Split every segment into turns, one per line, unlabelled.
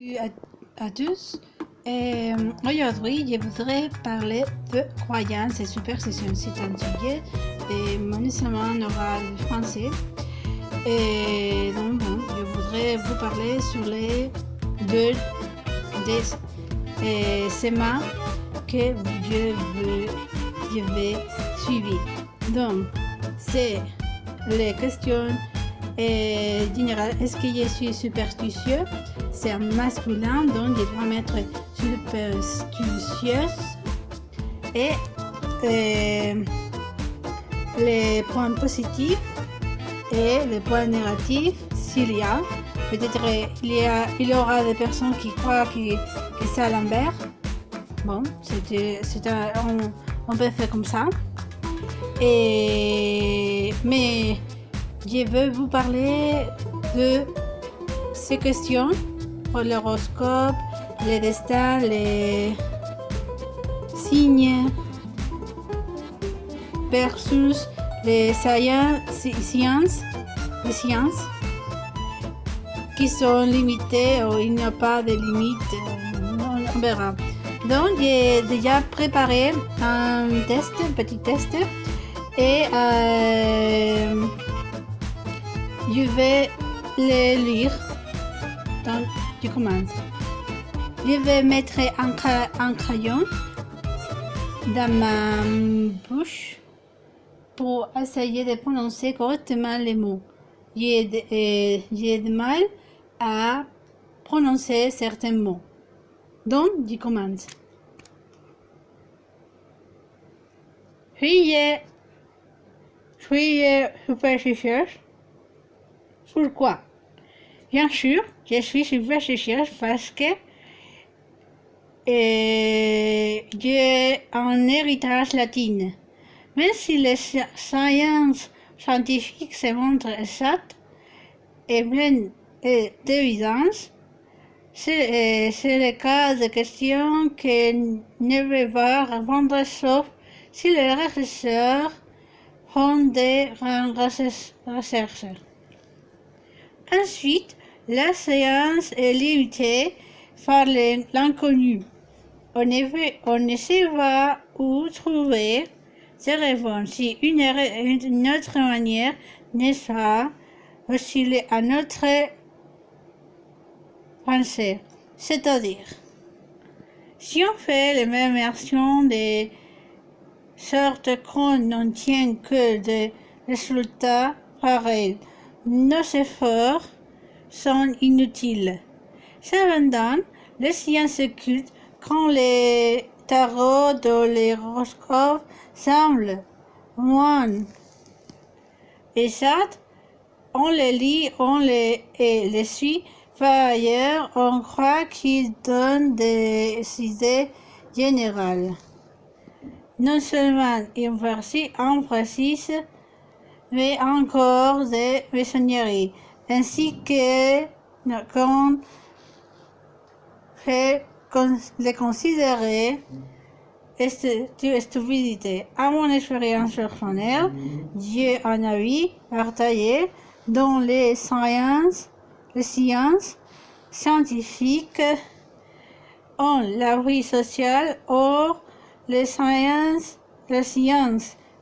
Salut à tous. Aujourd'hui, je voudrais parler de croyances et superstitions. C'est un sujet mondialement oral français. Et donc, bon, je voudrais vous parler sur les deux schémas que je vais suivre. Donc, c'est les questions générales. Est-ce que je suis superstitieux? C'est un masculin, donc je dois mettre superstitieuse. Et les points positifs et les points négatifs, s'il y a. Peut-être il y aura des personnes qui croient que c'est à l'envers. Bon, on peut faire comme ça. Mais je veux vous parler de ces questions pour l'horoscope, les destins, les signes versus les sciences qui sont limitées ou il n'y a pas de limite. On verra. Donc j'ai déjà préparé un petit test et je vais le lire. Donc je commence. Je vais mettre un crayon dans ma bouche pour essayer de prononcer correctement les mots. J'ai du mal à prononcer certains mots. Donc, je commence. Je suis superstitieuse. Pourquoi? Bien sûr, je suis superstitieuse parce que j'ai un héritage latin. Même si les sciences scientifiques se montrent exactes et pleines d'évidence, c'est le cas de questions que ne veut pas répondre sauf si les chercheurs font des recherches. Ensuite, la science est limitée par l'inconnu. On ne sait pas où trouver ces réponses si une autre manière n'est pas possible à notre pensée. C'est-à-dire, si on fait les mêmes actions de sorte qu'on n'obtient que des résultats pareils, nos efforts sont inutiles. Cependant, les sciences occultes, quand les tarots ou les horoscopes semblent moins exacts, on les lit, et les suit. Par ailleurs, on croit qu'ils donnent des idées générales. Non seulement imprécises, mais encore des maçonneries, ainsi qu'on fait les considérer stupidité. À mon expérience personnelle, j'ai un avis partagé dans les sciences scientifiques ont la vie sociale. Or, les sciences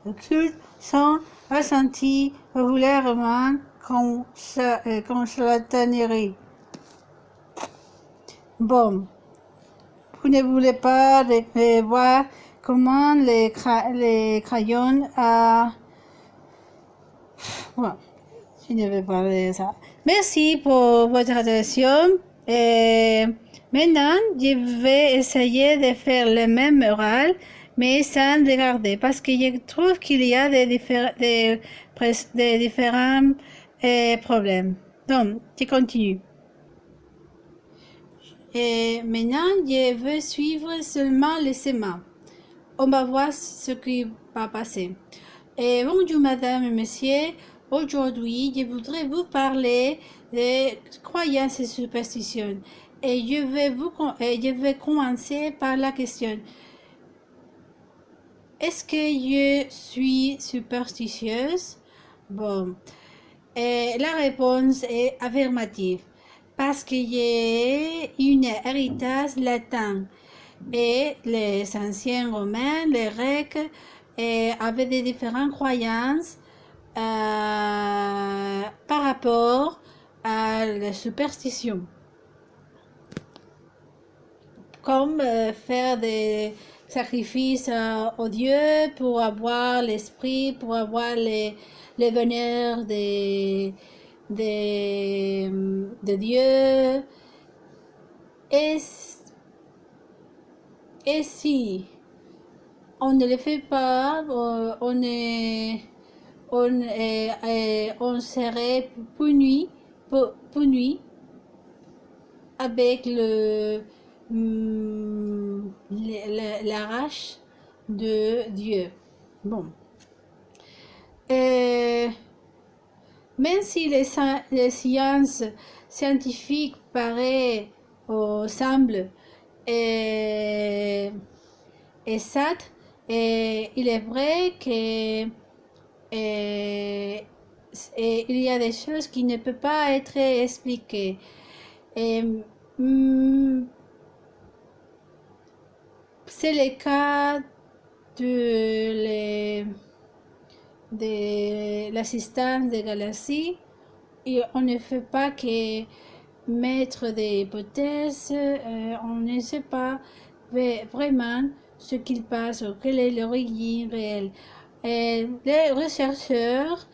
occultes sont ressenties populairement comme charlatanerie. Bon, vous ne voulez pas voir comment les crayons Bon, je ne vais pas parler de ça. Merci pour votre attention. Maintenant, je vais essayer de faire le même oral, mais sans regarder, parce que je trouve qu'il y a des différents problèmes. Donc, je continue. Et maintenant, je veux suivre seulement les schémas. On va voir ce qui va passer. Bonjour madame et messieurs. Aujourd'hui, je voudrais vous parler des croyances et superstitions. Et je vais commencer par la question. Est-ce que je suis superstitieuse? Bon, la réponse est affirmative. parce qu'il y a un héritage latin. Et les anciens Romains, les Grecs, avaient des différentes croyances par rapport à la superstition. Comme faire des sacrifices aux dieux pour avoir l'esprit, pour avoir les veneurs de Dieu. Et si on ne le fait pas, on serait puni avec la rage de Dieu. Bon. Même si les sciences scientifiques paraissent ou semblent exactes, il est vrai que il y a des choses qui ne peuvent pas être expliquées. C'est le cas de l'assistance des galaxies. Et on ne fait pas que mettre des hypothèses, on ne sait pas vraiment ce qu'il passe ou quelle est l'origine réelle. Et les chercheurs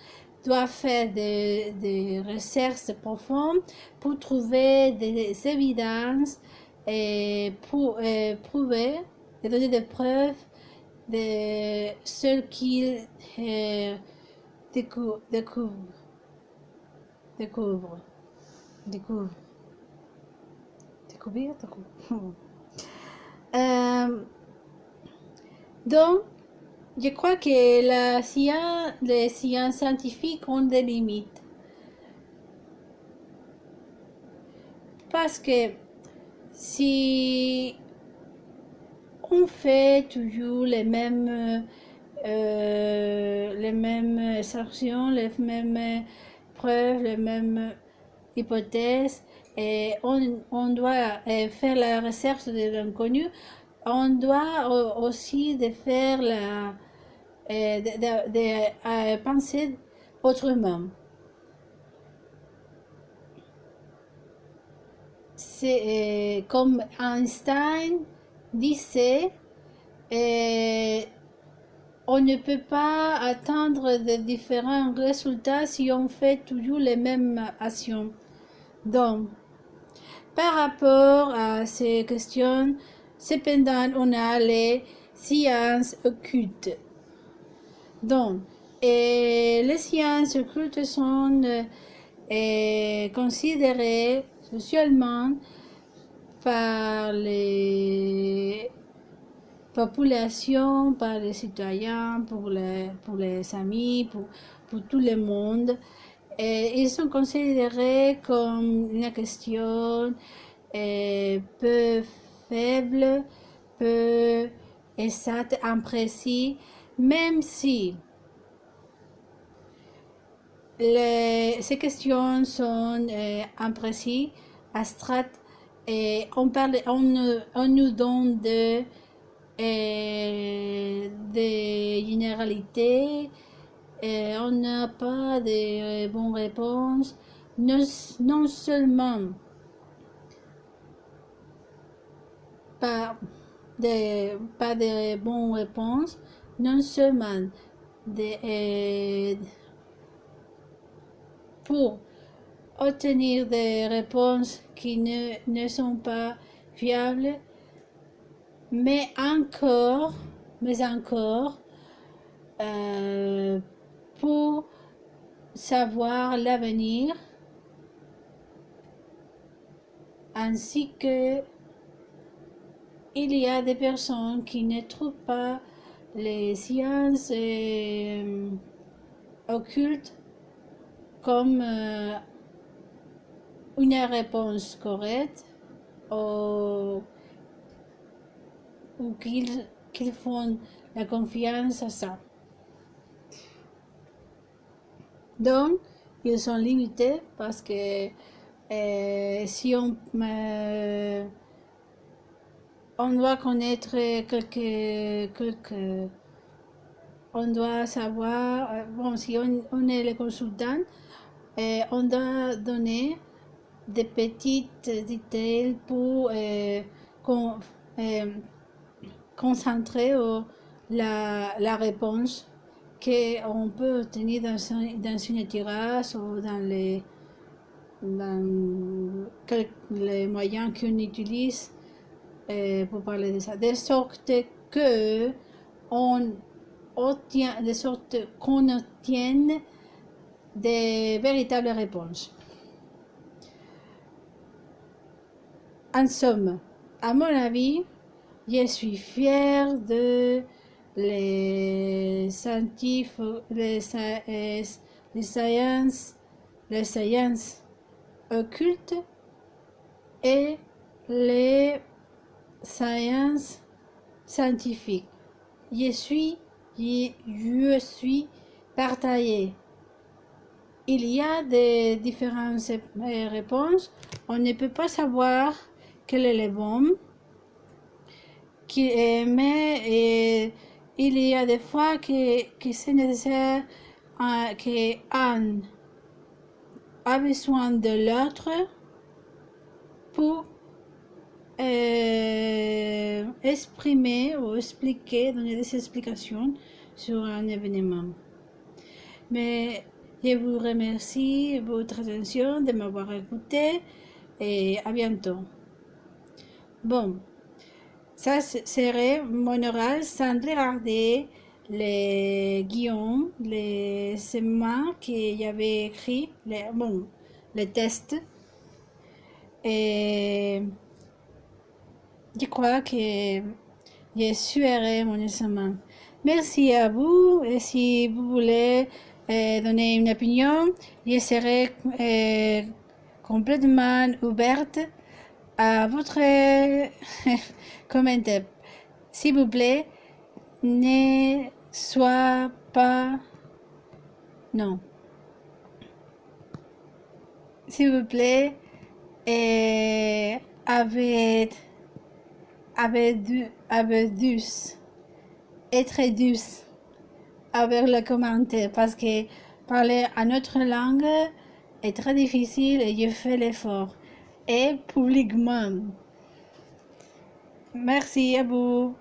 doivent faire des recherches profondes pour trouver des évidences et pour prouver, donner des preuves de ce qu'ils découvrent. Donc, je crois que les sciences scientifiques ont des limites. Parce que si on fait toujours les mêmes assertions, les mêmes preuves, les mêmes hypothèses, et on doit faire la recherche de l'inconnu, on doit aussi faire de penser autrement. C'est comme Einstein disait, on ne peut pas atteindre de différents résultats si on fait toujours les mêmes actions. Donc, par rapport à ces questions, cependant, on a les sciences occultes. Donc, les sciences occultes sont considérées socialement par les populations, par les citoyens, pour les amis, pour tout le monde. Et ils sont considérés comme une question peu faible, peu exacte, imprécise, même si ces questions sont imprécises, abstraites, et on nous donne des généralités, et on n'a pas de bonnes réponses, non seulement pas de bonnes réponses, non seulement pour obtenir des réponses qui ne sont pas fiables, mais encore pour savoir l'avenir, ainsi que il y a des personnes qui ne trouvent pas les sciences occultes comme une réponse correcte, ou qu'ils font la confiance à ça. Donc, ils sont limités parce que Si on doit connaître on doit savoir, bon, si on est le consultant, on doit donner des petites détails pour concentrer la réponse qu'on peut obtenir dans une tirage ou dans les moyens qu'on utilise pour parler de ça, de sorte que on obtient, de sorte qu'on obtienne des véritables réponses. En somme, à mon avis, je suis fière de les sciences occultes et les sciences scientifiques. Je suis partagée. Il y a des différentes réponses. On ne peut pas savoir quel est le bon. Mais il y a des fois que c'est nécessaire qu'un a besoin de l'autre pour exprimer ou expliquer, donner des explications sur un événement. Mais je vous remercie de votre attention, de m'avoir écouté et à bientôt. Bon, ça serait mon oral sans regarder les guions, les schémas que j'avais écrits, les tests. Et je crois que je suivrai mon examen. Merci à vous. Et si vous voulez donner une opinion, je serai complètement ouverte à votre commentaire. S'il vous plaît, ne soyez pas... Non. S'il vous plaît, être douce avec le commentaire parce que parler à notre langue est très difficile et je fais l'effort et publiquement. Merci à vous.